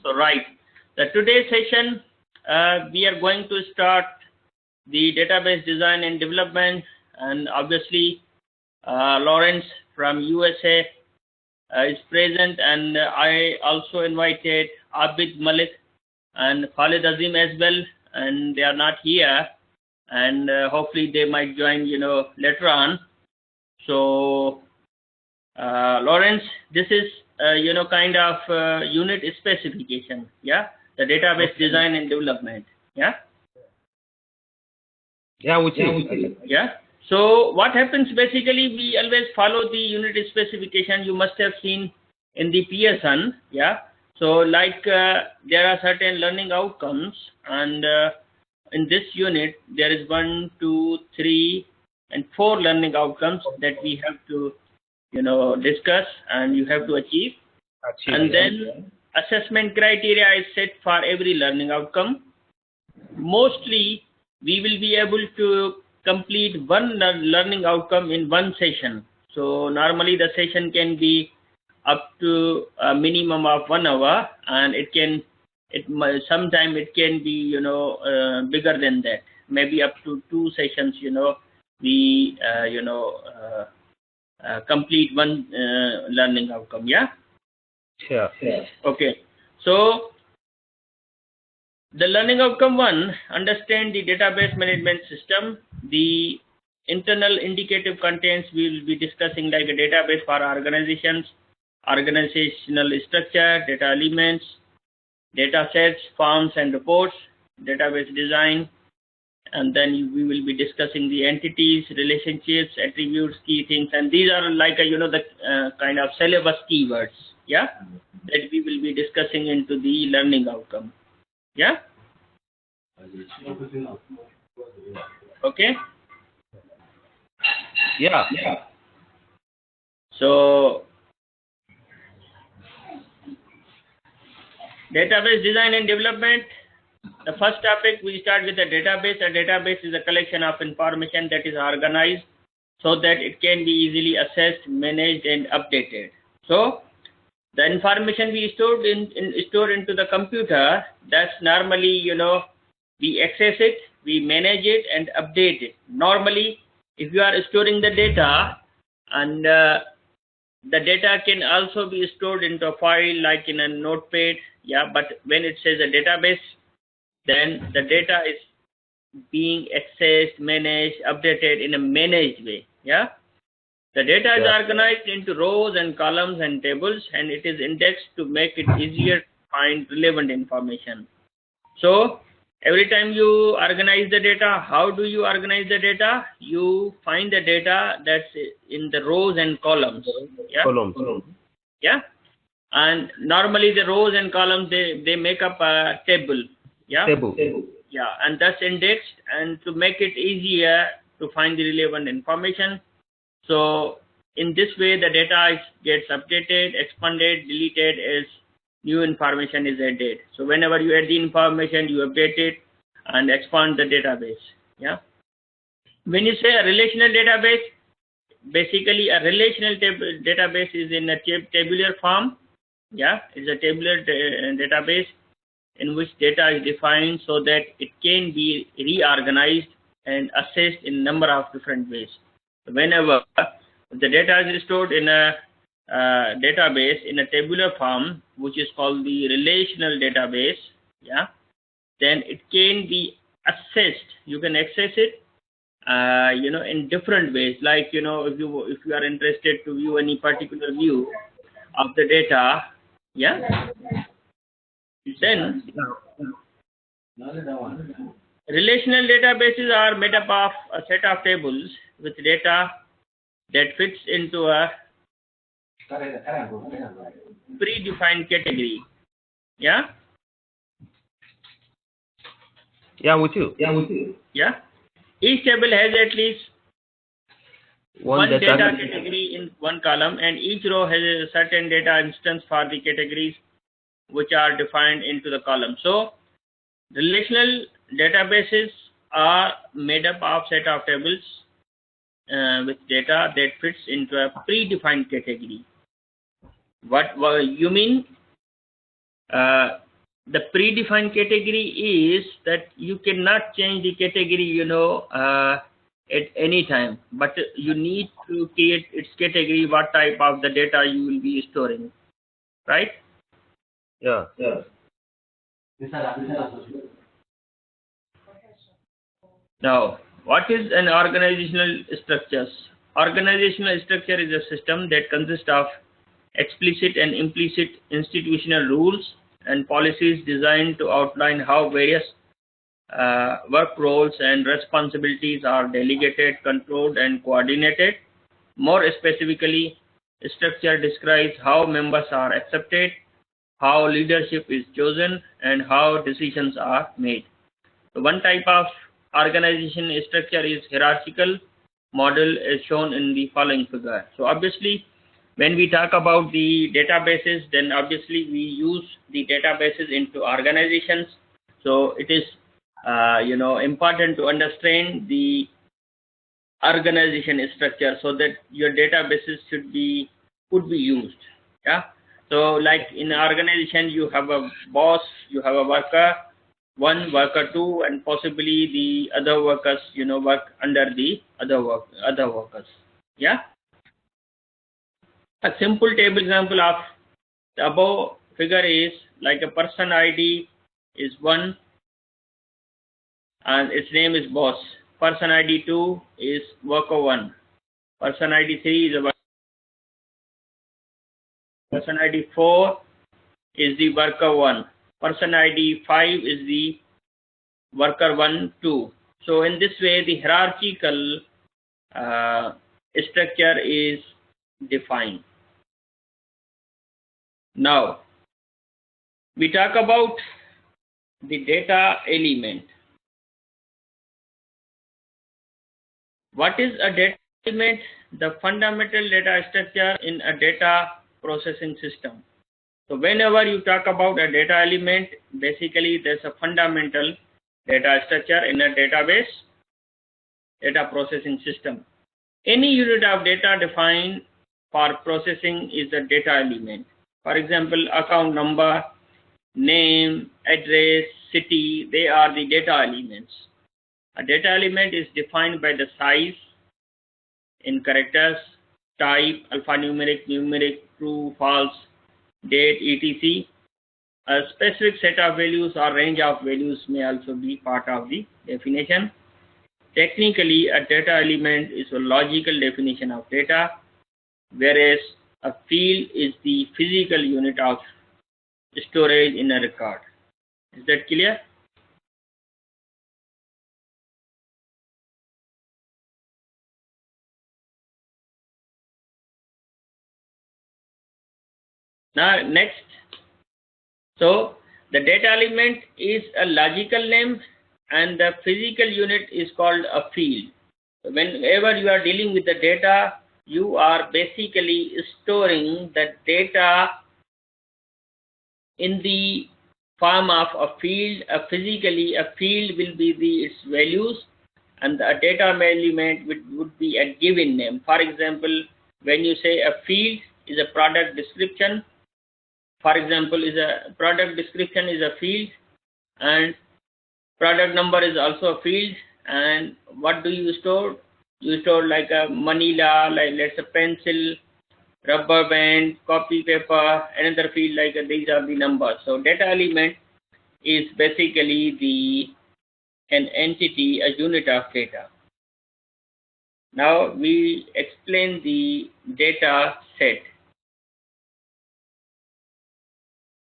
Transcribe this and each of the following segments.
So right, the today's session we are going to start the database design and development, and obviously Lawrence from USA is present, and I also invited Abid Malik and Khalid Azim as well, and they are not here, and hopefully they might join later on. So Lawrence, this is kind of unit specification, yeah, the database design and development, yeah. Yeah, which is Yeah. So what happens basically, we always follow the unit specification. You must have seen in the Pearson, yeah. So like there are certain learning outcomes, and in this unit there is 1, 2, 3, and 4 learning outcomes that we have to discuss and you have to achieve. And then assessment criteria is set for every learning outcome. Mostly we will be able to complete one learning outcome in one session. So normally the session can be up to a minimum of 1 hour, and sometimes it can be bigger than that, maybe up to 2 sessions. We complete one learning outcome. Yeah. yeah. Okay. So the learning outcome 1, understand the database management system. The internal indicative contents we will be discussing, like a database for organizations, organizational structure, data elements, data sets, forms and reports, database design, and then we will be discussing the entities, relationships, attributes, key things, and these are like the kind of syllabus keywords, yeah, that we will be discussing into the learning outcome. Yeah. Okay. Yeah. So database design and development. The first topic, we start with a database. A database is a collection of information that is organized so that it can be easily accessed, managed, and updated. So the information we stored into the computer, that's normally we access it, we manage it, and update it. Normally, if you are storing the data, and the data can also be stored into a file like in a notepad, yeah, but when it says a database, then the data is being accessed, managed, updated in a managed way, yeah. The data is organized into rows and columns and tables, and it is indexed to make it easier to find relevant information. So every time you organize the data, how do you organize the data? You find the data that's in the rows and columns. Yeah. Yeah. And normally the rows and columns, they make up a table. Yeah. Table. Yeah. And that's indexed, and to make it easier to find the relevant information. So in this way, the data gets updated, expanded, deleted as new information is added. So whenever you add the information, you update it and expand the database. Yeah. When you say a relational database, basically a relational database is in a tabular form. Yeah, it's a tabular database in which data is defined so that it can be reorganized and assessed in a number of different ways. Whenever the data is stored in a database in a tabular form, which is called the relational database, yeah, then it can be assessed. You can access it, in different ways. Like if you are interested to view any particular view of the data, yeah, then relational databases are made up of a set of tables with data that fits into a predefined category. Yeah? Yeah, with you. Yeah? Each table has at least one data category in one column, and each row has a certain data instance for the categories which are defined into the column. So relational databases are made up of set of tables with data that fits into a predefined category. What you mean? the predefined category is that you cannot change the category, at any time, but you need to create its category, what type of the data you will be storing, right? Yeah. Now, what is an organizational structure? Organizational structure is a system that consists of explicit and implicit institutional rules and policies designed to outline how various work roles and responsibilities are delegated, controlled, and coordinated. More specifically, structure describes how members are accepted, how leadership is chosen, and how decisions are made. So one type of organization structure is hierarchical model as shown in the following figure. So obviously, when we talk about the databases, then obviously we use the databases into organizations. So it is important to understand the organization structure so that your databases could be used. Yeah. So like in an organization, you have a boss, you have a worker 1, worker 2, and possibly the other workers work under the other workers. Yeah. A simple table example of the above figure is like a person ID is 1 and its name is boss. Person ID 2 is worker 1. Person ID 3 is a worker. Person ID 4 is the worker 1. Person ID 5 is the worker 1, 2. So in this way, the hierarchical structure is defined. Now, we talk about the data element. What is a data element? The fundamental data structure in a data processing system. So whenever you talk about a data element, basically there's a fundamental data structure in a database data processing system. Any unit of data defined for processing is the data element. For example, account number, name, address, city, they are the data elements. A data element is defined by the size in characters, type, alphanumeric, numeric, true, false, date, etc. A specific set of values or range of values may also be part of the definition. Technically, a data element is a logical definition of data, whereas a field is the physical unit of storage in a record. Is that clear? Now, next. So, the data element is a logical name and the physical unit is called a field. Whenever you are dealing with the data, you are basically storing the data in the form of a field. Physically, a field will be its values, and the data element would be a given name. For example, when you say a field is a product description, for example, is a product description is a field, and product number is also a field. And what do you store? You store like a manila, like let's say pencil, rubber band, copy paper, another field like these are the numbers. So data element is basically an entity, a unit of data. Now we explain the data set.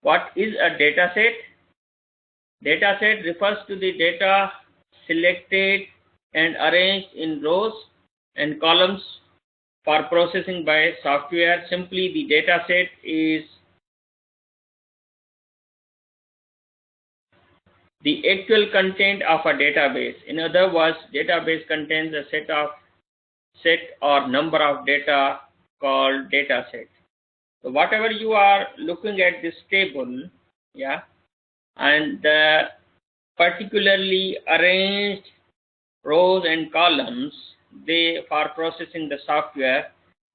What is a data set? Data set refers to the data selected and arranged in rows and columns for processing by software. Simply, the data set is the actual content of a database. In other words, database contains a set or number of data called data set. So whatever you are looking at this table, yeah, and the particularly arranged rows and columns, they for processing the software,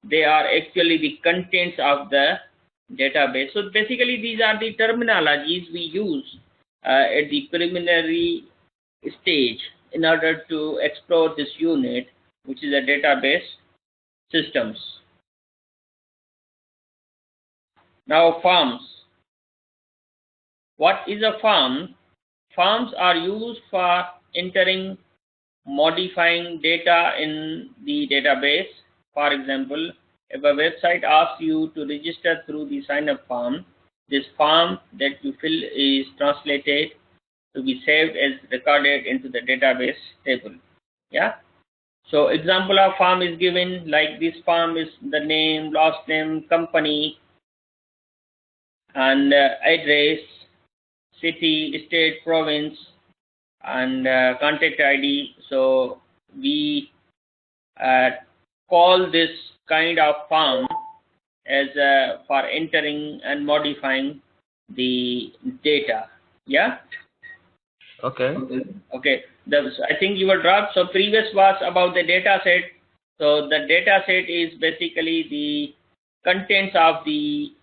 they are actually the contents of the database. So basically these are the terminologies we use at the preliminary stage in order to explore this unit, which is a database systems. Now forms. What is a form? Forms are used for entering, modifying data in the database. For example, if a website asks you to register through the sign-up form, this form that you fill is translated to be saved as recorded into the database table. Yeah. So example of form is given, like this form is the name, last name, company, and address, city, state, province, and contact ID. So we call this kind of form as for entering and modifying the data. Yeah. Okay. Okay. I think you were dropped. So previous was about the data set. So the data set is basically the contents of the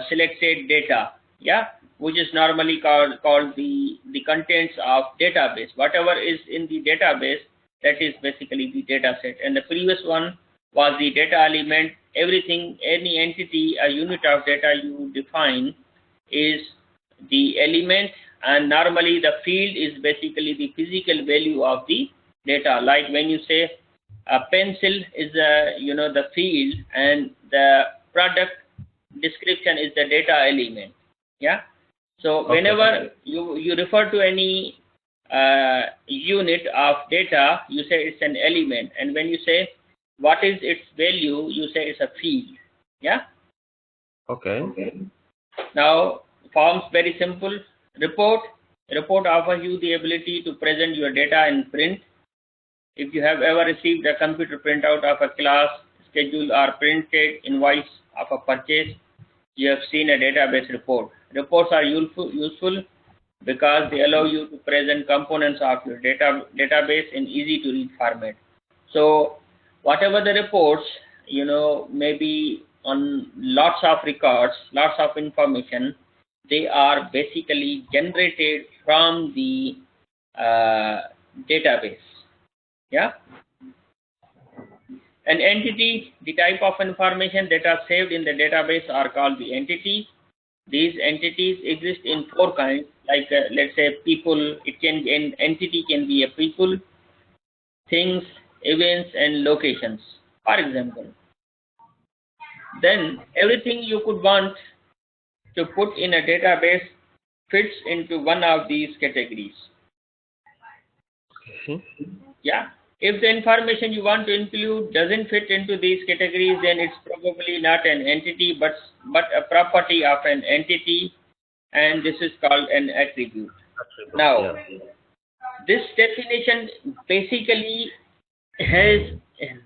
selected data. Yeah, which is normally called the contents of database. Whatever is in the database, that is basically the data set. And the previous one was the data element. Everything, any entity, a unit of data you define is the element, and normally the field is basically the physical value of the data. Like when you say a pencil is the field, and the product description is the data element. Yeah. So whenever you refer to any unit of data, you say it's an element, and when you say what is its value, you say it's a field. Yeah. Okay. Now forms, very simple. Report offers you the ability to present your data in print. If you have ever received a computer printout of a class schedule or printed invoice of a purchase, you have seen a database report. Reports are useful because they allow you to present components of your database in easy to read format. So whatever the reports, maybe on lots of records, lots of information, they are basically generated from the database. Yeah. An entity, the type of information that are saved in the database are called the entity. These entities exist in four kinds, like let's say people. An entity can be a people, things, events, and locations, for example. Then everything you could want to put in a database fits into one of these categories. Yeah. If the information you want to include doesn't fit into these categories, then it's probably not an entity, but a property of an entity, and this is called an attribute. Now, this definition basically has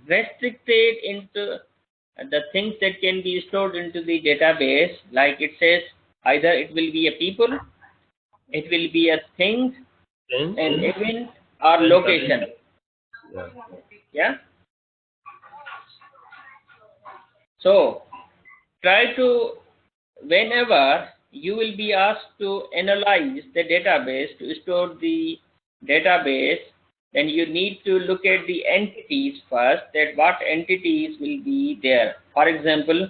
restricted into the things that can be stored into the database. Like it says, either it will be a people, it will be a thing, an event, or location. Yeah. So try to, whenever you will be asked to analyze the database, to store the database, then you need to look at the entities first, that what entities will be there. For example,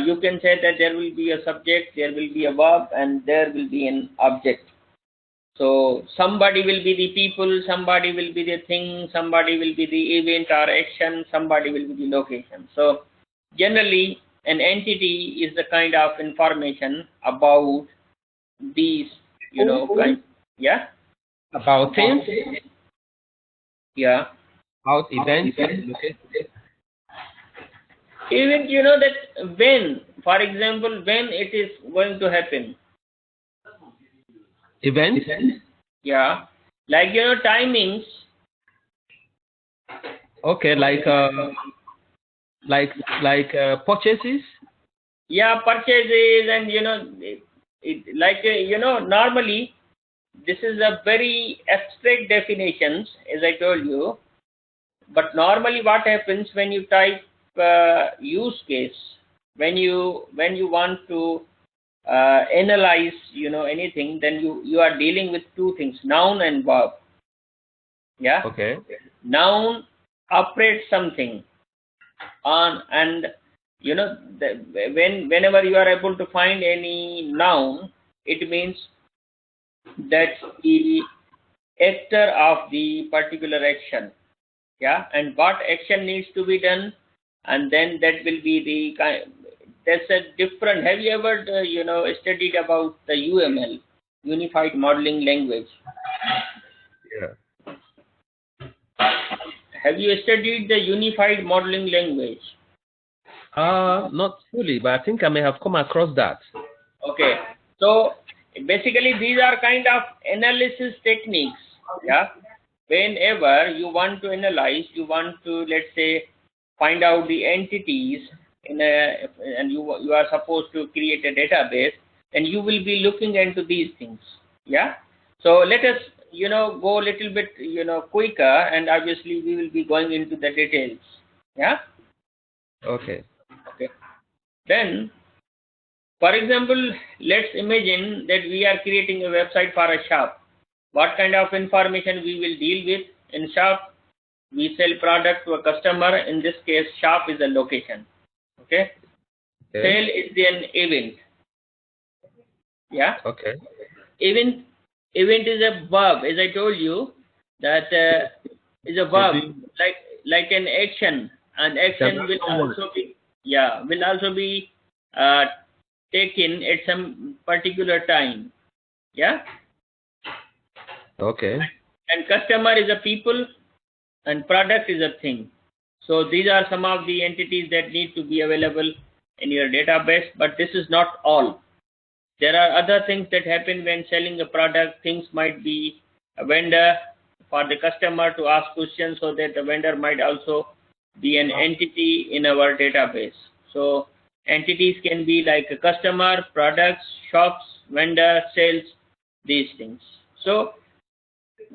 you can say that there will be a subject, there will be a verb, and there will be an object. So somebody will be the people, somebody will be the thing, somebody will be the event or action, somebody will be the location. So generally an entity is the kind of information about these, yeah? About things? Yeah. About events? Event, that when, for example, when it is going to happen. Events? Yeah. Like, timings. Okay, like purchases? Yeah, purchases, and normally this is a very abstract definitions, as I told you. But normally what happens when you type use case, when you want to analyze, anything, then you are dealing with two things: noun and verb. Yeah. Okay. Noun operates something on, and whenever you are able to find any noun, it means that the actor of the particular action. Yeah. And what action needs to be done, and then that will be the kind. That's a different. Have you ever studied about the UML, Unified Modeling Language? Yeah. Have you studied the Unified Modeling Language? Not fully, but I think I may have come across that. Okay. So basically these are kind of analysis techniques. Yeah. Whenever you want to analyze, you want to, let's say, find out the entities and you are supposed to create a database, and you will be looking into these things. Yeah. So let us go a little bit quicker, and obviously we will be going into the details. Yeah. Okay. Okay. Then, for example, let's imagine that we are creating a website for a shop. What kind of information we will deal with in shop? We sell product to a customer. In this case, shop is a location. Okay. Sale is an event. Yeah. Okay. Event is a verb, as I told you, that is a verb, like an action. And action will also be taken at some particular time. Yeah. Okay. And customer is a people, and product is a thing. So these are some of the entities that need to be available in your database, but this is not all. There are other things that happen when selling a product. Things might be a vendor for the customer to ask questions, so that the vendor might also be an entity in our database. So entities can be like a customer, products, shops, vendor, sales, these things. So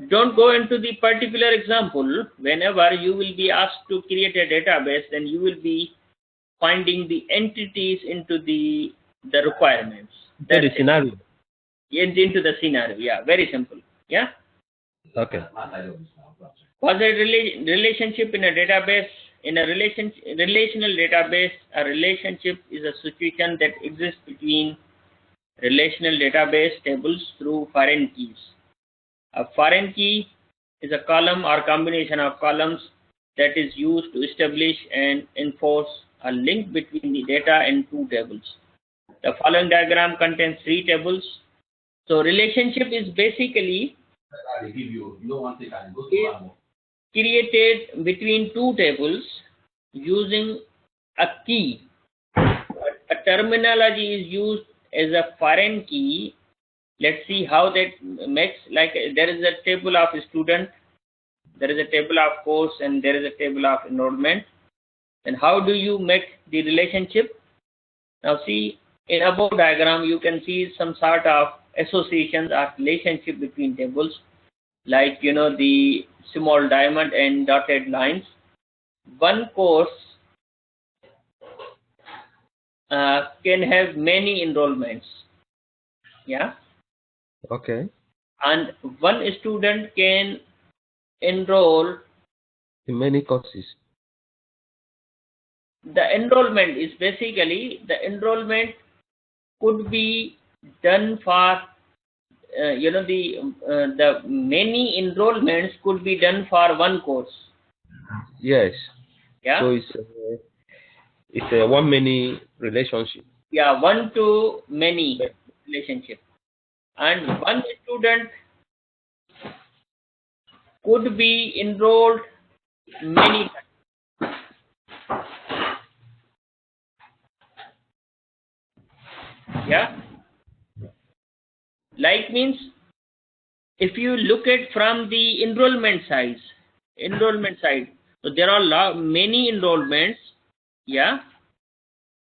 don't go into the particular example. Whenever you will be asked to create a database, then you will be finding the entities into the requirements. That's the scenario. Into the scenario. Yeah, very simple. Yeah. Okay. Was a relationship in a database? In a relational database, a relationship is a situation that exists between relational database tables through foreign keys. A foreign key is a column or combination of columns that is used to establish and enforce a link between the data in two tables. The following diagram contains three tables. So relationship is basically created between two tables using a key. A terminology is used as a foreign key. Let's see how that makes. Like there is a table of student, there is a table of course, and there is a table of enrollment. And how do you make the relationship? Now see, in above diagram you can see some sort of associations or relationship between tables, like the small diamond and dotted lines. One course can have many enrollments. Yeah. Okay. And one student can enroll in many courses. The enrollment is basically, the enrollment could be done for the many enrollments could be done for one course. Yes. Yeah. So it's a one many relationship. Yeah, one to many relationship, and one student could be enrolled many times. Yeah. Like means, if you look at from the enrollment side, so there are many enrollments. Yeah.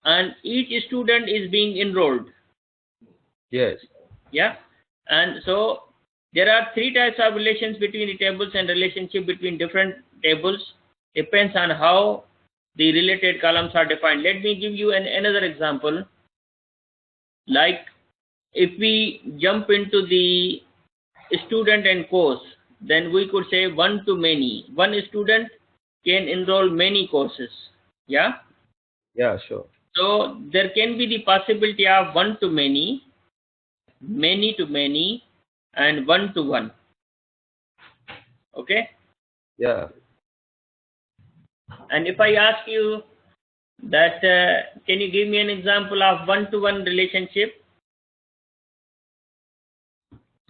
And each student is being enrolled. Yes. Yeah. And so there are three types of relations between the tables, and relationship between different tables depends on how the related columns are defined. Let me give you another example. Like if we jump into the student and course, then we could say one to many. One student can enroll many courses. Yeah. Yeah, sure. So there can be the possibility of one to many to many, and one to one. Okay. Yeah. And if I ask you that, can you give me an example of one to one relationship?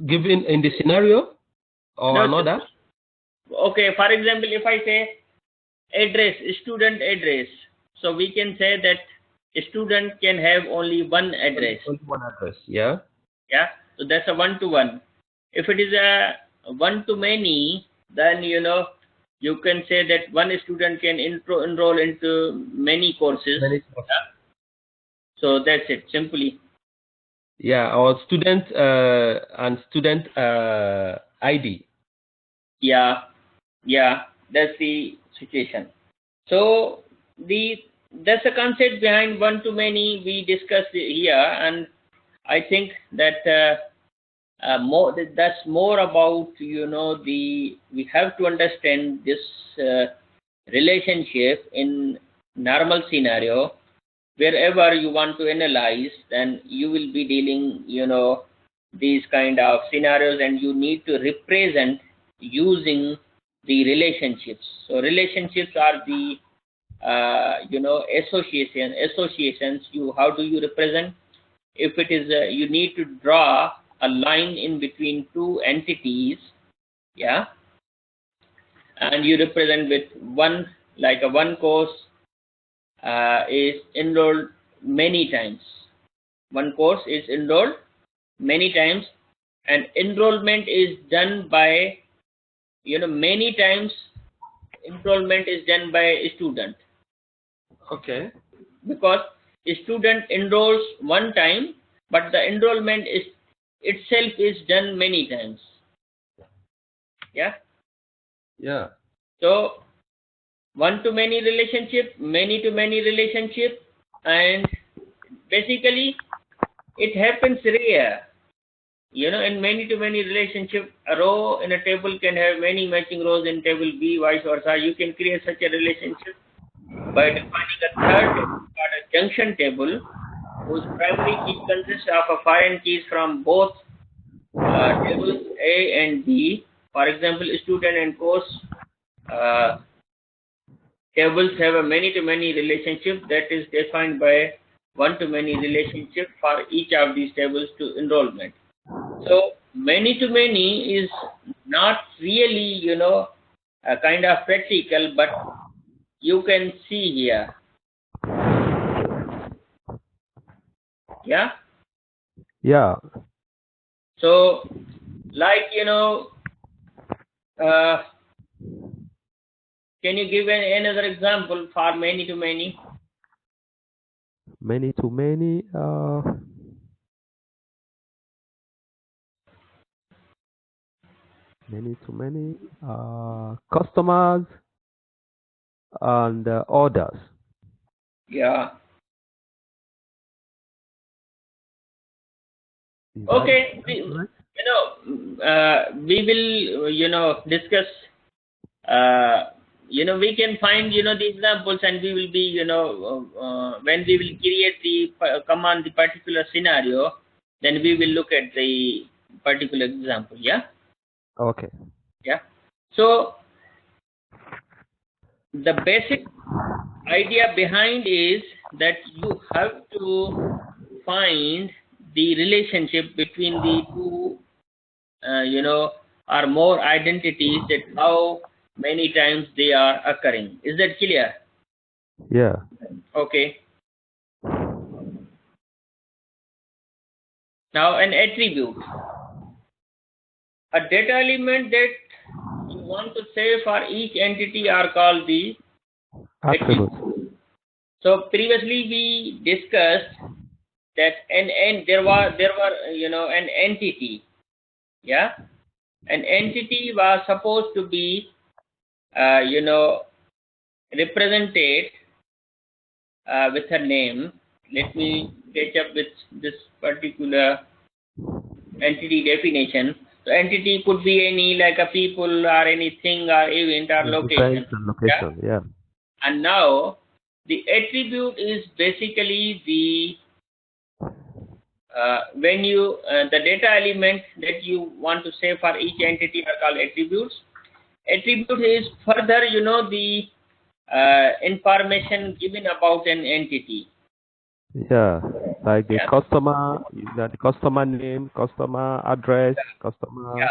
Given in the scenario or No, another? okay, for example, if I say address, student address, so we can say that a student can have only one address. Only one address, yeah. Yeah, so that's a one to one. If it is a one to many, then you can say that one student can enroll into many courses. Yeah? So that's it, simply. Yeah, or student and student ID. Yeah, that's the situation. So that's the concept behind one to many we discussed here, and I think that that's more about we have to understand this relationship in normal scenario. Wherever you want to analyze, then you will be dealing these kind of scenarios, and you need to represent using the relationships. So relationships are the associations. How do you represent? If it is you need to draw a line in between two entities, yeah, and you represent with one, like a one course is enrolled many times. One course is enrolled many times, and enrollment is done by many times. Enrollment is done by a student. Okay. Because a student enrolls one time, but the enrollment itself is done many times. Yeah. Yeah. So one to many relationship, many to many relationship, and basically it happens rare. In many to many relationship, a row in a table can have many matching rows in table B, vice versa. You can create such a relationship by defining a third table called a junction table, whose primary key consists of foreign keys from both tables A and B. For example, student and course tables have a many-to-many relationship that is defined by one-to-many relationship for each of these tables to enrollment. So many-to-many is not really, a kind of practical, but you can see here. Yeah? Yeah. So, like, can you give another example for many to many? Many to many. Many to many. Customers and orders. Yeah. Is Okay. that correct? We will, discuss. We can find, the examples, and we will be, when we will create come on the particular scenario, then we will look at the particular example. Yeah. Okay. Yeah. So the basic idea behind is that you have to find the relationship between the two, or more identities, that how many times they are occurring. Is that clear? Yeah. Okay. Now an attribute. A data element that you want to say for each entity are called the Attributes. So previously we discussed that there were an entity. Yeah. An entity was supposed to be represented with a name. Let me catch up with this particular entity definition. So entity could be any like a people or anything or event or location. Location, yeah. And now the attribute is basically the when you the data element that you want to say for each entity are called attributes. Attribute is further, the information given about an entity. Yeah, like the customer, the customer name, customer address, customer. Yeah,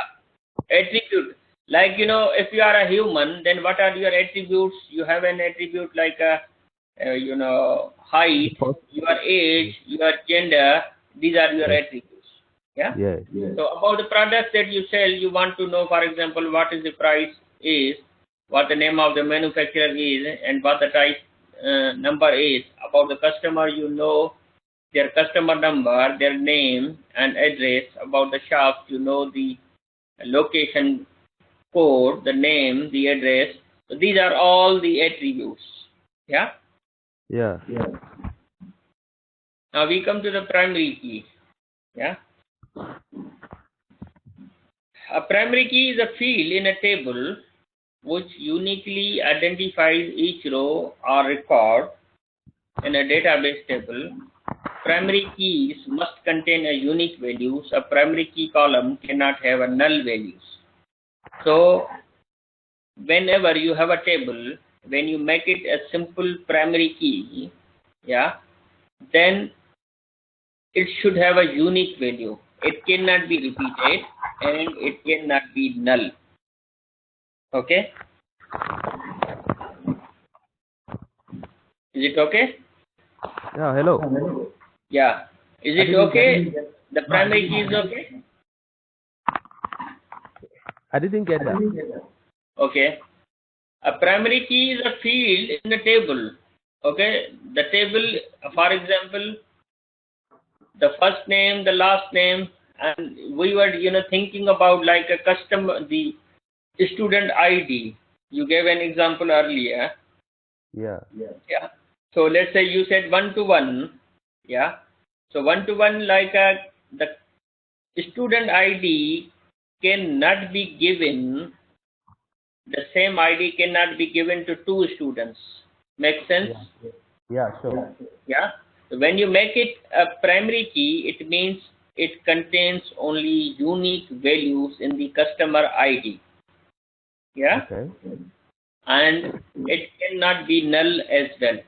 attribute. Like, if you are a human, then what are your attributes? You have an attribute like height, your age, your gender. These are your attributes. Yeah? Yes. So about the product that you sell, you want to know, for example, what is the price is, what the name of the manufacturer is, and what the type number is. About the customer, you know their customer number, their name and address. About the shop, you know the location code, the name, the address. So these are all the attributes. Yeah? Yeah. Now we come to the primary key. Yeah? A primary key is a field in a table which uniquely identifies each row or record in a database table. Primary keys must contain a unique values. A primary key column cannot have a null values. So whenever you have a table, when you make it a simple primary key, then it should have a unique value. It cannot be repeated and it cannot be null. Okay? Is it okay? Yeah, hello. Yeah. Is it okay? The primary key is okay? I didn't get that. Okay. A primary key is a field in the table. Okay. The table, for example, the first name, the last name, and we were, thinking about like a customer, the student ID. You gave an example earlier. Yeah. So let's say you said 1-to-1. Yeah. So 1-to-1, like the student ID cannot be given. The same ID cannot be given to two students. Make sense? Yeah, sure. Yeah. So when you make it a primary key, it means it contains only unique values in the customer ID. Yeah. Okay. And it cannot be null as well.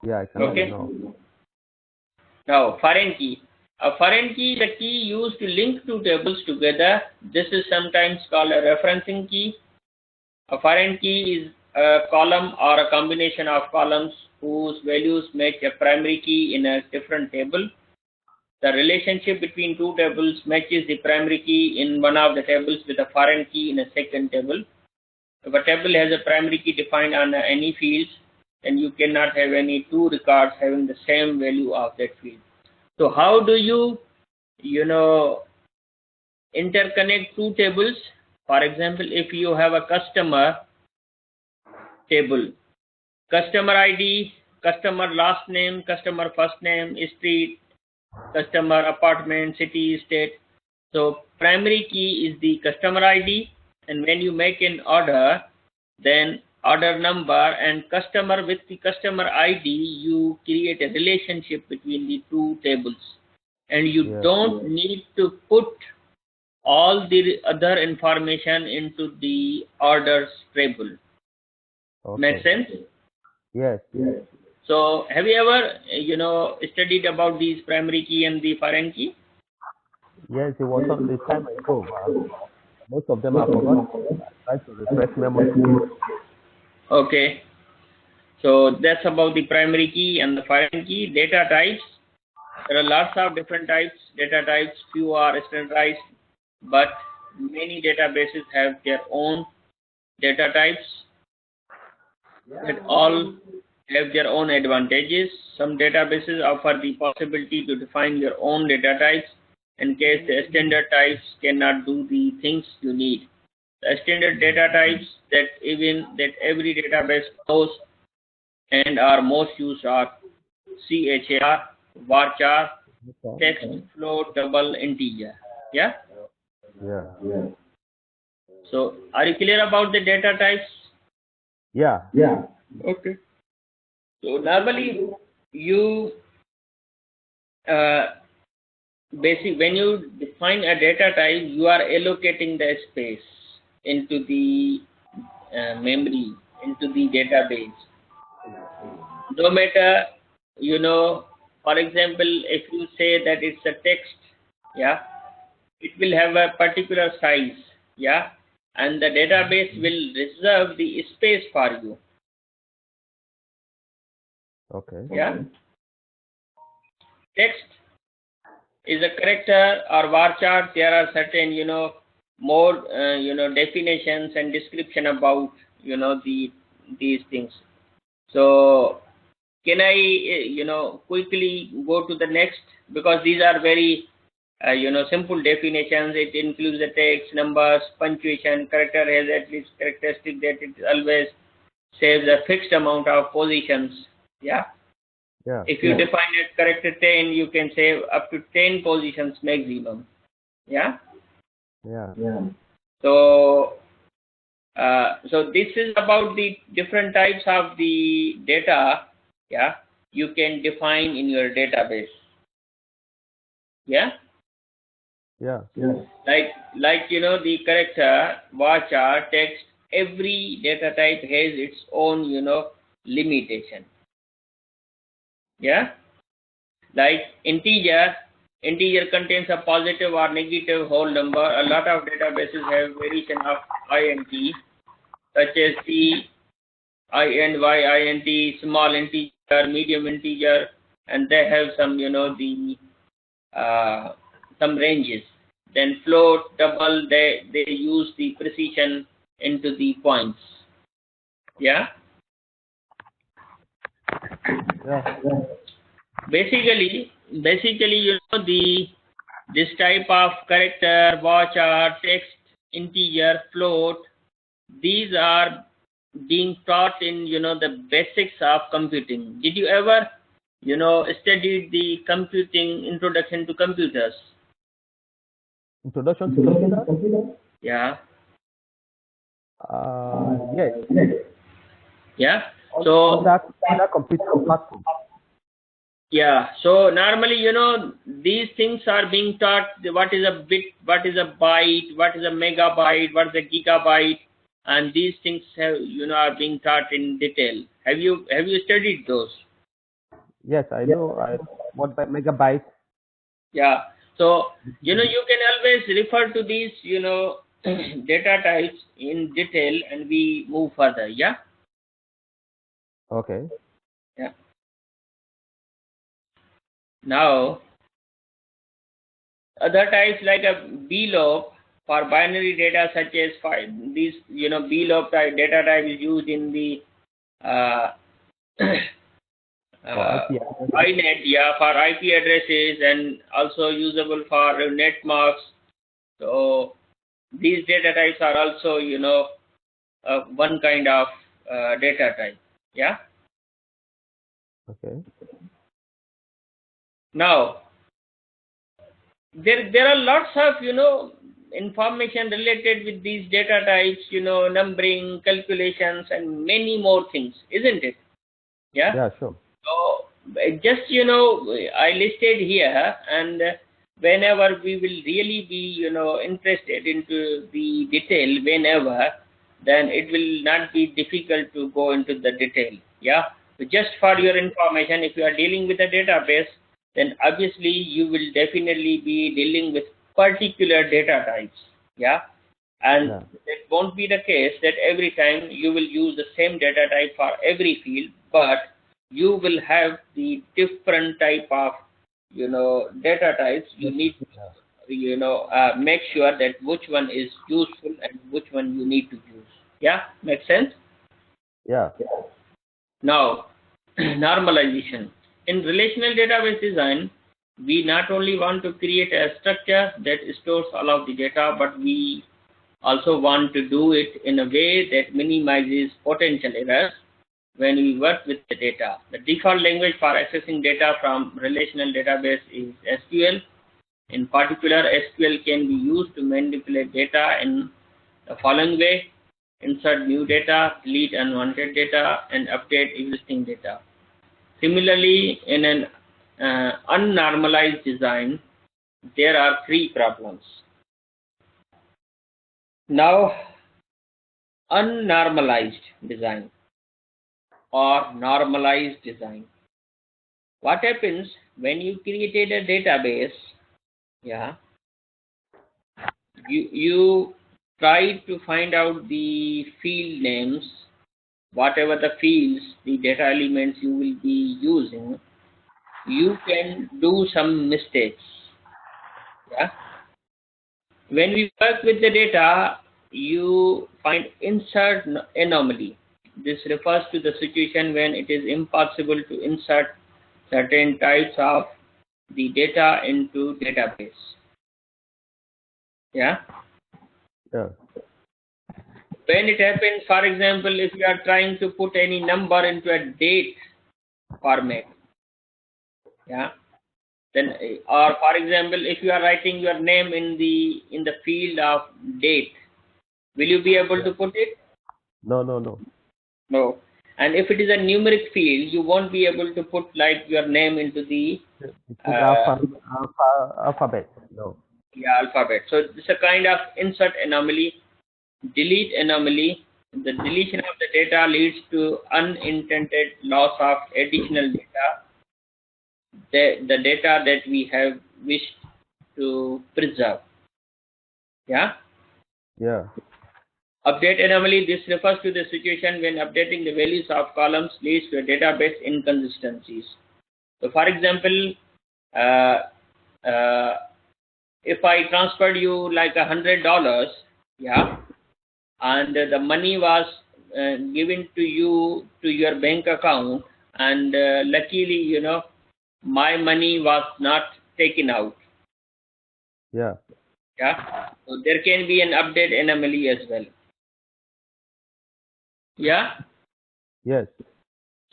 Yeah, I cannot Okay. know. Now, foreign key. A foreign key is a key used to link two tables together. This is sometimes called a referencing key. A foreign key is a column or a combination of columns whose values match a primary key in a different table. The relationship between two tables matches the primary key in one of the tables with a foreign key in a second table. If a table has a primary key defined on any fields, then you cannot have any two records having the same value of that field. So how do you, interconnect two tables? For example, if you have a customer table, customer ID, customer last name, customer first name, street, customer apartment, city, state. So primary key is the customer ID, and when you make an order, then order number and customer with the customer ID, you create a relationship between the two tables, and you don't need to put all the other information into the orders table. Okay. Make sense? Yes. So have you ever, studied about these primary key and the foreign key? Yes, it was some time ago. Most of them are forgotten. I try to refresh memory. Okay. So that's about the primary key and the foreign key. Data types. There are lots of different types. Data types, few are standardized, but many databases have their own data types that all have their own advantages. Some databases offer the possibility to define your own data types in case the standard types cannot do the things you need. The standard data types that every database knows and our most used are char, varchar, text, float, double, integer. Yeah. Yeah. So are you clear about the data types? Yeah. Okay. So normally you when you define a data type, you are allocating the space into the memory, into the database. No matter, for example, if you say that it's a text, yeah, it will have a particular size, yeah, and the database will reserve the space for you. Okay. Yeah. Text is a character or varchar. There are certain, more, definitions and description about, these things. So can I, quickly go to the next, because these are very, simple definitions. It includes the text, numbers, punctuation. Character has at least characteristic that it always saves a fixed amount of positions. Yeah. Yeah. If you define a character 10, you can save up to 10 positions maximum. Yeah. Yeah. So, so this is about the different types of the data. Yeah, you can define in your database. Yeah. Yeah. Like the character, varchar, text. Every data type has its own limitation. Yeah. Like integer contains a positive or negative whole number. A lot of databases have variation of int, such as the int, small integer, medium integer, and they have some, some ranges. Then float, double, they use the precision into the points. Yeah. Basically, this type of character, varchar, text, integer, float, these are being taught in the basics of computing. Did you ever study the computing, introduction to computers? Introduction to computers? Yeah. Yes. Yeah. So that computer platform. yeah. So normally, these things are being taught. What is a bit? What is a byte? What is a megabyte? What is a gigabyte? And these things have, are being taught in detail. Have you studied those? Yes, I know. What by megabyte? Yeah. So you can always refer to these data types in detail, and we move further. Yeah. Okay. Yeah. Now, other types like a BLOP for binary data, such as these, BLOP type data type is used in the INET, yeah, for IP addresses, and also usable for netmarks. So these data types are also, one kind of data type. Yeah. Okay. Now, there are lots of information related with these data types, numbering, calculations, and many more things, isn't it? Yeah. Yeah, sure. So just I listed here, and whenever we will really be interested into the detail, whenever, then it will not be difficult to go into the detail. Yeah. So just for your information, if you are dealing with a database, then obviously you will definitely be dealing with particular data types. Yeah. And it won't be the case that every time you will use the same data type for every field, but you will have the different type of data types. You need to make sure that which one is useful and which one you need to use. Yeah, makes sense? Yeah. Now, normalization. In relational database design, we not only want to create a structure that stores all of the data, but we also want to do it in a way that minimizes potential errors. when we work with the data. The default language for accessing data from relational database is SQL. In particular, SQL can be used to manipulate data in the following way: insert new data, delete unwanted data, and update existing data. Similarly, in an unnormalized design, there are three problems. Now, unnormalized design or normalized design. What happens when you created a database? Yeah, you try to find out the field names, whatever the fields, the data elements you will be using. You can do some mistakes. Yeah. When we work with the data, you find insert anomaly. This refers to the situation when it is impossible to insert certain types of the data into database. Yeah. Yeah. When it happens, for example, if you are trying to put any number into a date format, yeah, then, or for example, if you are writing your name in the field of date, will you be able to put it? No. No. And if it is a numeric field, you won't be able to put like your name into the alphabet. No. yeah, alphabet. So this is a kind of insert anomaly, delete anomaly. The deletion of the data leads to unintended loss of additional data, the data that we have wished to preserve. Yeah. Yeah. Update anomaly. This refers to the situation when updating the values of columns leads to a database inconsistencies. So, for example, if I transferred you like $100, yeah, and the money was given to you to your bank account, and luckily, you know, my money was not taken out. Yeah. Yeah, so there can be an update anomaly as well. Yeah. Yes.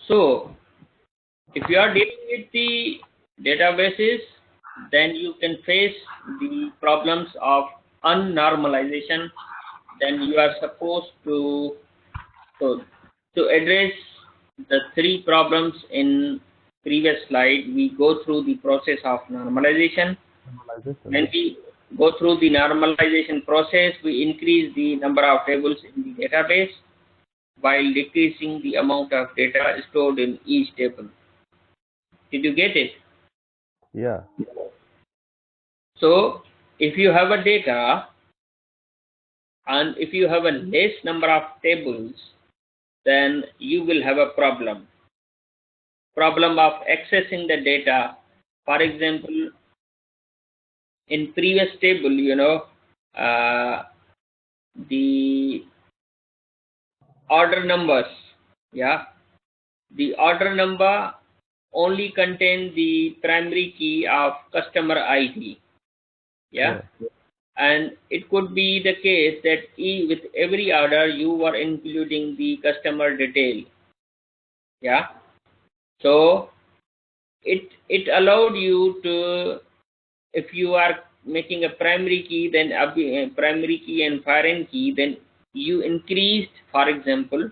So, if you are dealing with the databases, then you can face the problems of unnormalization. Then you are supposed to address the three problems in previous slide. We go through the process of normalization. When we go through the normalization process, we increase the number of tables in the database while decreasing the amount of data stored in each table. Did you get it? Yeah. So, if you have a data and if you have a less number of tables, then you will have a problem. Problem of accessing the data. For example, in previous table, you know, the order numbers, yeah, the order number only contain the primary key of customer ID, yeah, and it could be the case that with every order you were including the customer detail, yeah. So it allowed you to, if you are making a primary key, then a primary key and foreign key, then you increased, for example,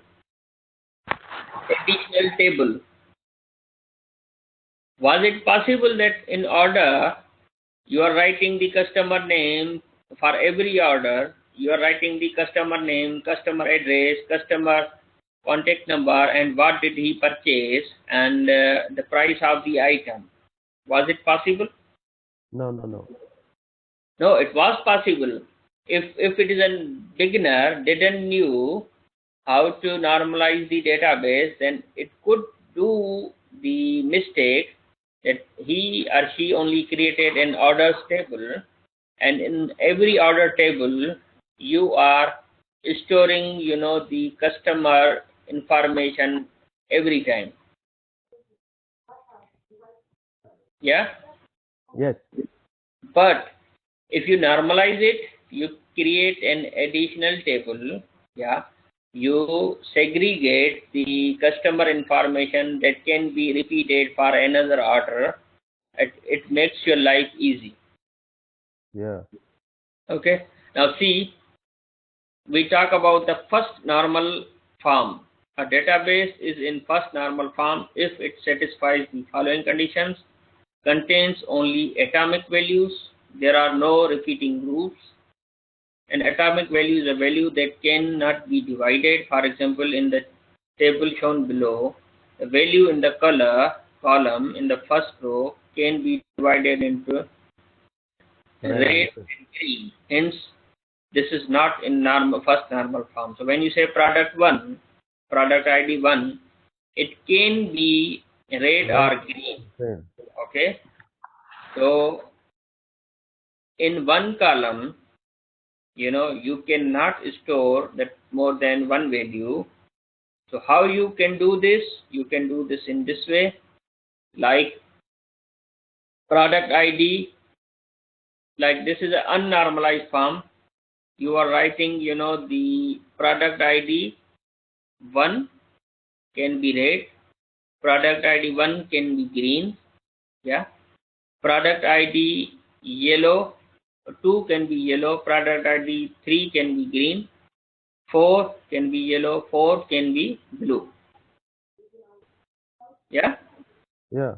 additional table. Was it possible that in order you are writing the customer name for every order, you are writing the customer name, customer address, customer contact number, and what did he purchase, and the price of the item? Was it possible? No. No, it was possible. If it is a beginner didn't knew how to normalize the database, then it could do the mistake that he or she only created an orders table, and in every order table you are storing, you know, the customer information every time. Yeah. Yes. But if you normalize it, you create an additional table, yeah, you segregate the customer information that can be repeated for another order. It makes your life easy. Yeah. Okay. Now see, we talk about the first normal form. A database is in first normal form if it satisfies the following conditions: contains only atomic values, there are no repeating groups. An atomic value is a value that cannot be divided. For example, in the table shown below, the value in the color column in the first row can be divided into red and green. Hence, this is not in first normal form. So when you say product 1, product ID 1, it can be red or green. Okay. So in one column, you cannot store that more than one value. So how you can do this? You can do this in this way, like product ID, like this is an unnormalized form. You are writing, the product ID 1 can be red, product ID 1 can be green, yeah. Product ID yellow, 2 can be yellow, product ID 3 can be green, 4 can be yellow, 4 can be blue. Yeah? Yeah.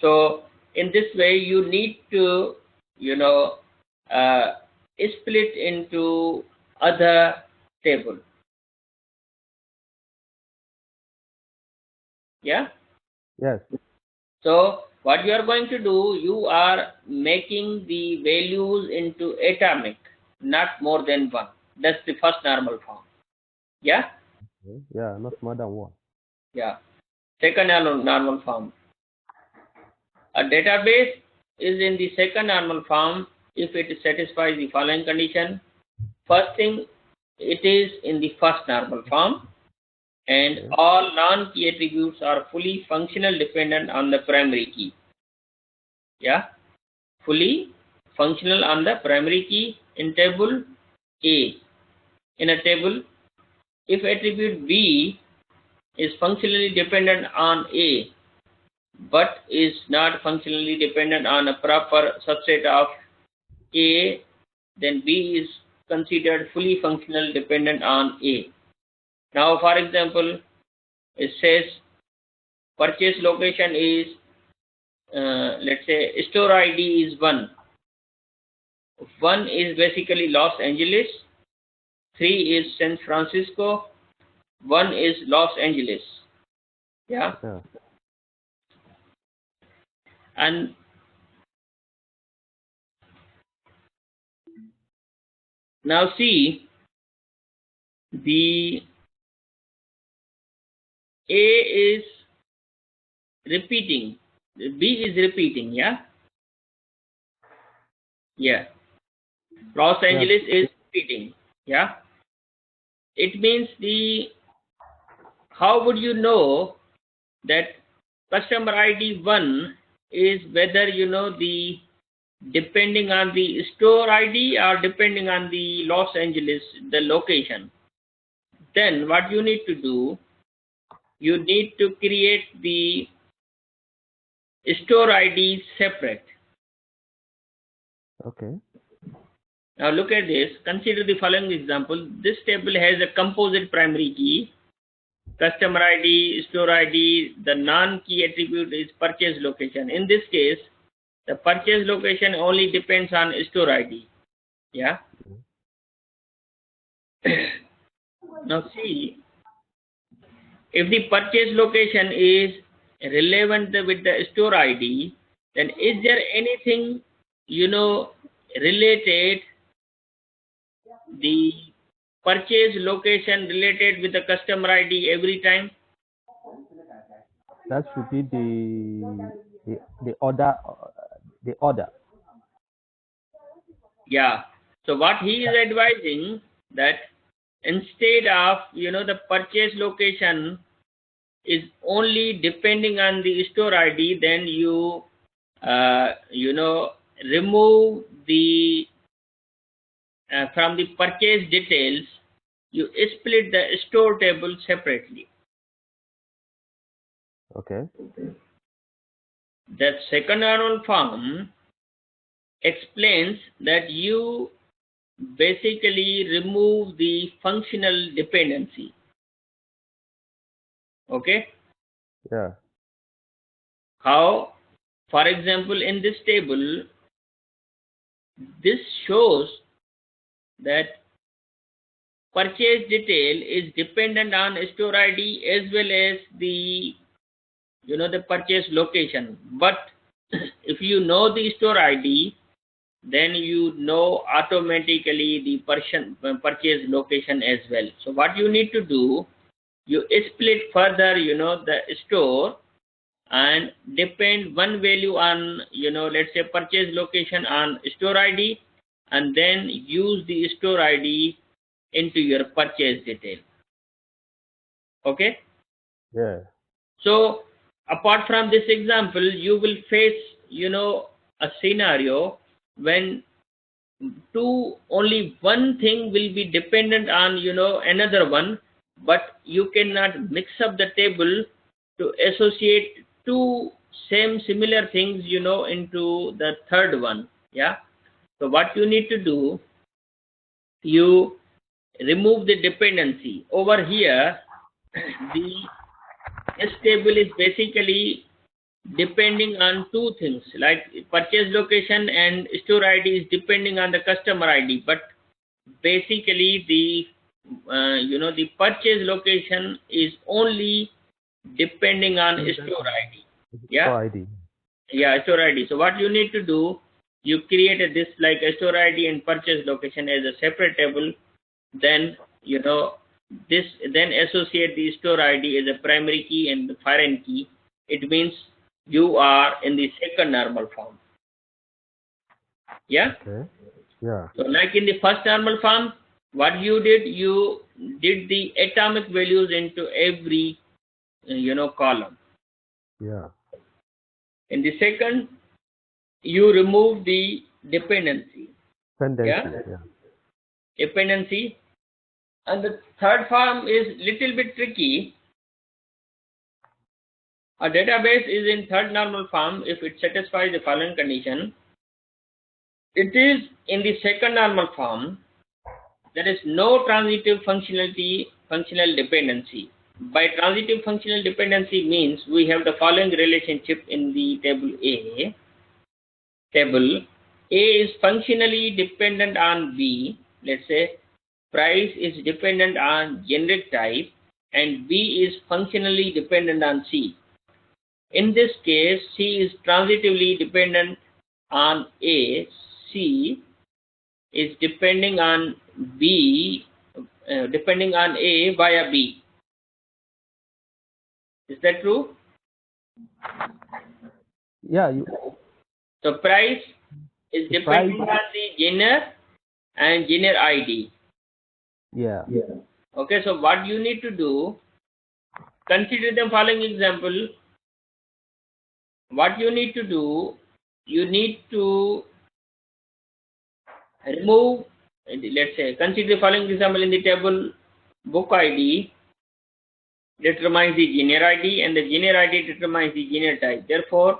So in this way you need to, split into other table. Yeah? Yes. So what you are going to do, you are making the values into atomic, not more than one. That's the first normal form. Yeah? Yeah, not more than one. Yeah. Second normal form. A database is in the second normal form if it satisfies the following condition. First thing, it is in the first normal form, and all non-key attributes are fully functional dependent on the primary key. Yeah? Fully functional on the primary key in table A. In a table, if attribute B is functionally dependent on A but is not functionally dependent on a proper subset of A, then B is considered fully functional dependent on A. Now, for example, it says purchase location is, let's say, store ID is 1. 1 is basically Los Angeles, 3 is San Francisco, 1 is Los Angeles. Yeah? And now see, the A is repeating, B is repeating, yeah? Yeah. Los Angeles is repeating, yeah? It means how would you know that customer ID 1 is whether, depending on the store ID or depending on the Los Angeles, the location? Then what you need to do, you need to create the store ID separate. Okay. Now look at this. Consider the following example. This table has a composite primary key, customer ID, store ID. The non-key attribute is purchase location. In this case, the purchase location only depends on store ID. Yeah. Now see, if the purchase location is relevant with the store ID, then is there anything, related, the purchase location related with the customer ID every time? That should be the order. The order. Yeah. So what he is advising, that instead of, the purchase location is only depending on the store ID, then you, remove the from the purchase details, you split the store table separately. Okay. That second normal form explains that you basically remove the functional dependency. Okay? Yeah. How? For example, in this table, this shows that purchase detail is dependent on store ID as well as the the purchase location. But if you know the store ID, then you know automatically the purchase location as well. So what you need to do, you split further the store and depend one value on let's say purchase location on store ID, and then use the store ID into your purchase detail. Okay. Yeah. So apart from this example, you will face a scenario when only one thing will be dependent on another one, but you cannot mix up the table to associate two similar things into the third one. Yeah. So what you need to do, you remove the dependency over here. This table is basically depending on two things, like purchase location and store ID is depending on the customer ID, but basically the the purchase location is only depending on store ID. Yeah. Store ID. Yeah, store ID. So what you need to do, you create this like a store ID and purchase location as a separate table, then this then associate the store ID as a primary key and the foreign key. It means you are in the second normal form. Yeah. Okay. Yeah. So like in the first normal form, what you did the atomic values into every column. Yeah. In the second, you remove the dependency. Dependency. Yeah. Yeah. Dependency. And the third form is little bit tricky. A database is in third normal form if it satisfies the following condition. It is in the second normal form. There is no transitive functional dependency. By transitive functional dependency means we have the following relationship in the table A. Table A is functionally dependent on B. Let's say price is dependent on generic type and B is functionally dependent on C. In this case, C is transitively dependent on A. C is depending on B, depending on A via B. Is that true? Yeah. So price is depending on the genre and genre ID. Yeah. Okay, so what you need to do, consider the following example. What you need to do, you need to remove, let's say, consider the following example. In the table, book ID determines the genre ID and the genre ID determines the genre type. Therefore,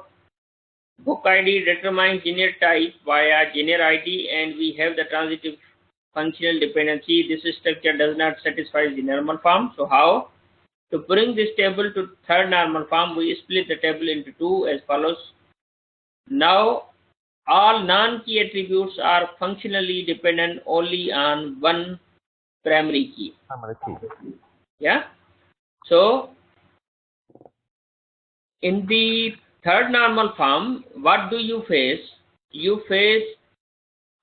book ID determines genre type via genre ID and we have the transitive functional dependency. This structure does not satisfy the normal form. So how? To bring this table to third normal form, we split the table into two as follows. Now, all non-key attributes are functionally dependent only on one primary key. Primary key. Yeah. So, in the third normal form, what do you face? You face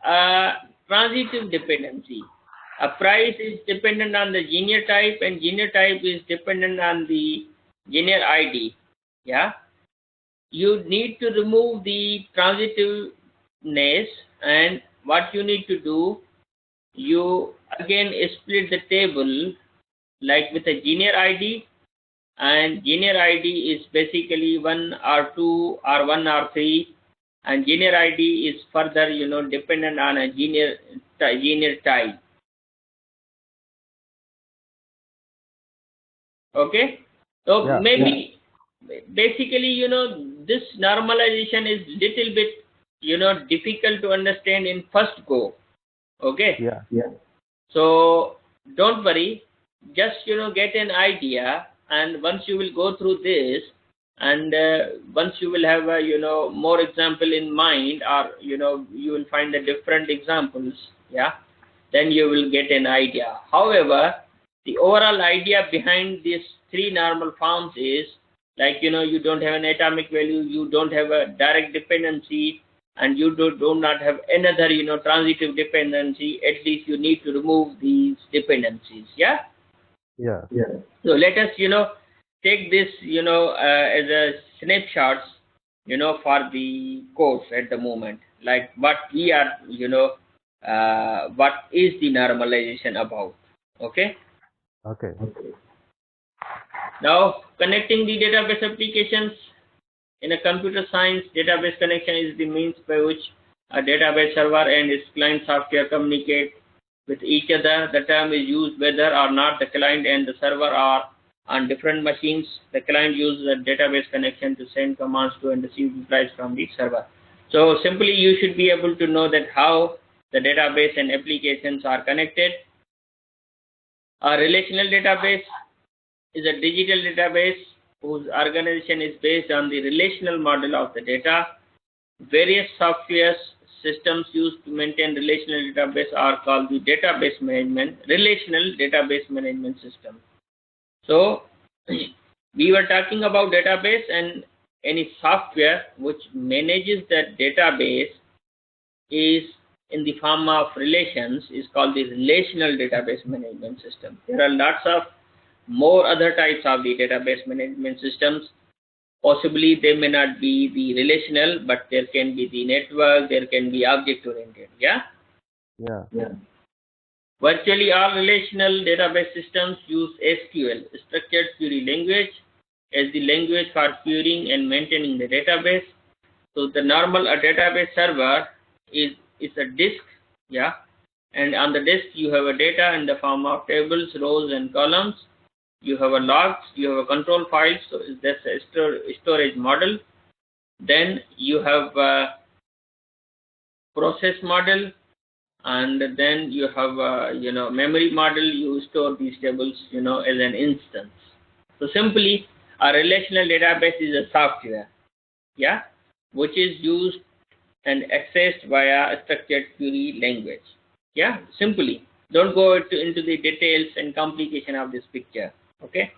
a transitive dependency. A price is dependent on the genre type and genre type is dependent on the genre ID. Yeah. You need to remove the transitiveness, and what you need to do, you again split the table like with a genre ID, and genre ID is basically 1 or 2 or 1 or 3, and genre ID is further dependent on a genre type. Okay. So Yeah. maybe basically, this normalization is little bit, difficult to understand in first go. Okay. Yeah. So don't worry, just get an idea, and once you will go through this, and once you will have a more example in mind, or you will find the different examples, yeah, then you will get an idea. However, the overall idea behind these three normal forms is like you don't have an atomic value, you don't have a direct dependency, and you do not have another transitive dependency. At least you need to remove these dependencies. Yeah. Yeah. So let us take this as a snapshots for the course at the moment, like what we are what is the normalization about. Okay. Okay. Now, connecting the database applications. In a computer science, database connection is the means by which a database server and its client software communicate with each other. The term is used whether or not the client and the server are on different machines. The client uses a database connection to send commands to and receive replies from the server. So simply you should be able to know that how the database and applications are connected. A relational database is a digital database whose organization is based on the relational model of the data. Various software systems used to maintain relational database are called the relational database management system. So we were talking about database, and any software which manages that database is in the form of relations is called the relational database management system. There are lots of more other types of the database management systems. Possibly they may not be the relational, but there can be the network, there can be object oriented. Yeah. Virtually all relational database systems use SQL, structured query language, as the language for querying and maintaining the database. So the normal database server is a disk, yeah, and on the disk you have a data in the form of tables, rows, and columns. You have a logs, you have a control files, so that's a storage model. Then you have a process model, and then you have a memory model. You store these tables as an instance. So simply a relational database is a software, yeah, which is used and accessed via a structured query language. Yeah, simply. Don't go into the details and complication of this picture. Okay.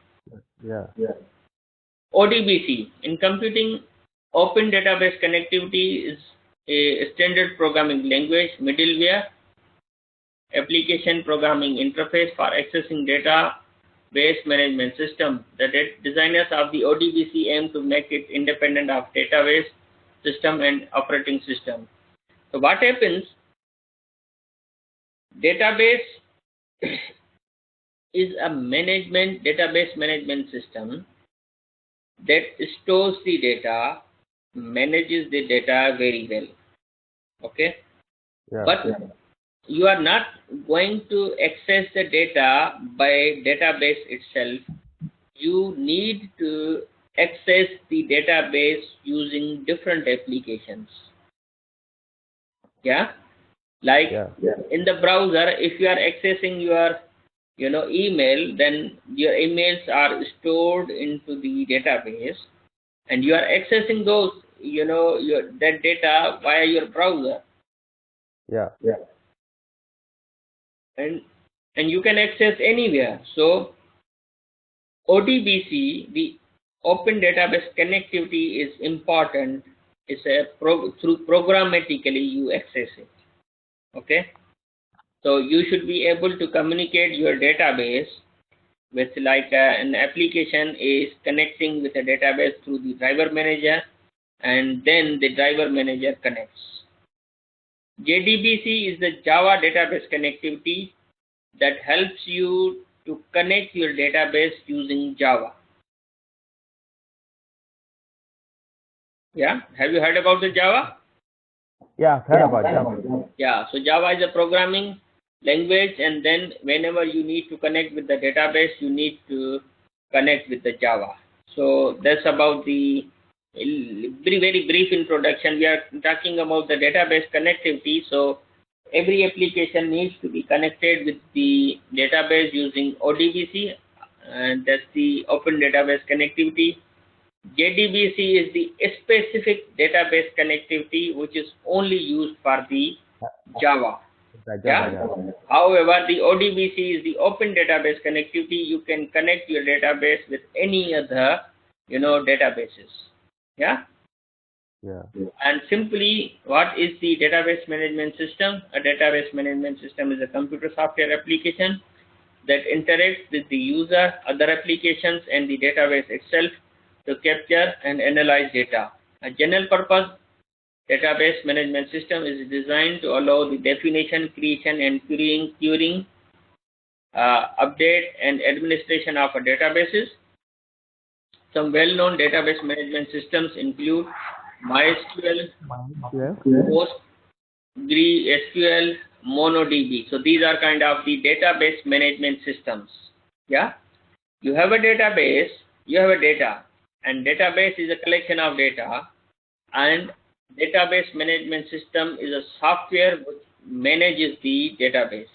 Yeah. ODBC. In computing, Open Database Connectivity is a standard programming language, middleware, application programming interface for accessing database management system. The designers of the ODBC aim to make it independent of database system and operating system. So what happens? Database is a database management system that stores the data, manages the data very well. Okay. Yeah. But you are not going to access the data by database itself. You need to access the database using different applications. Yeah. Like in the browser, if you are accessing your email, then your emails are stored into the database, and you are accessing those that data via your browser. Yeah. And you can access anywhere. So ODBC, the Open Database Connectivity, is important. It's through programmatically you access it. Okay. So you should be able to communicate your database with like an application is connecting with a database through the driver manager, and then the driver manager connects. JDBC is the Java database connectivity that helps you to connect your database using Java. Yeah, have you heard about the Java? Yeah, I've heard about Java. Yeah, so Java is a programming language, and then whenever you need to connect with the database, you need to connect with the Java. So that's about the very brief introduction. We are talking about the database connectivity. So every application needs to be connected with the database using ODBC, and that's the Open Database Connectivity. JDBC is the specific database connectivity which is only used for the Java. Yeah. However, the ODBC is the Open Database Connectivity. You can connect your database with any other, databases. Yeah. Yeah. And simply, what is the database management system? A database management system is a computer software application that interacts with the user, other applications, and the database itself to capture and analyze data. A general purpose database management system is designed to allow the definition, creation, and querying, update, and administration of a databases. Some well-known database management systems include MySQL, PostgreSQL, MongoDB. So these are kind of the database management systems. Yeah, you have a database, you have a data, and database is a collection of data, and database management system is a software which manages the database.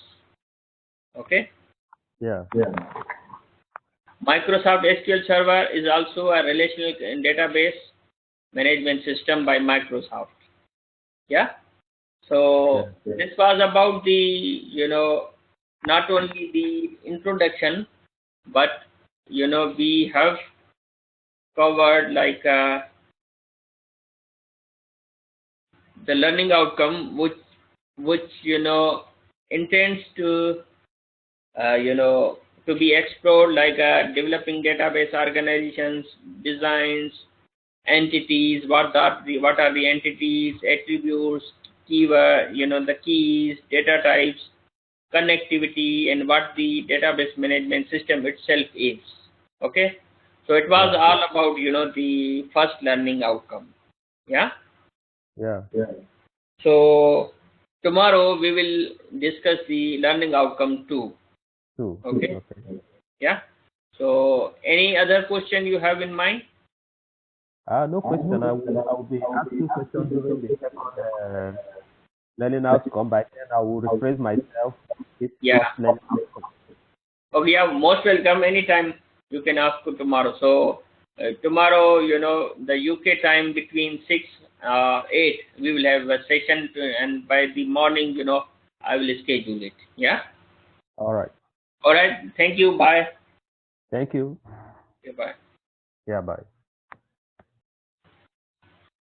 Okay. Yeah. Microsoft SQL Server is also a relational database management system by Microsoft. Yeah. So this was about the, not only the introduction, but, we have covered like the learning outcome, which intends to, to be explored, like developing database organizations, designs, entities, what are the entities, attributes, keyword, the keys, data types, connectivity, and what the database management system itself is. Okay, so it was all about the first learning outcome. Yeah. So tomorrow we will discuss the learning outcome 2. Okay. Yeah. So any other question you have in mind? No question. I will be asking questions during the second learning outcome. By then, I will rephrase myself. Yeah. Okay. Yeah. Most welcome. Anytime you can ask tomorrow. So tomorrow, the UK time between 6 8, we will have a session, and by the morning, I will schedule it. Yeah. All right. All right. Thank you. Bye. Thank you. Okay, bye. Yeah. Bye.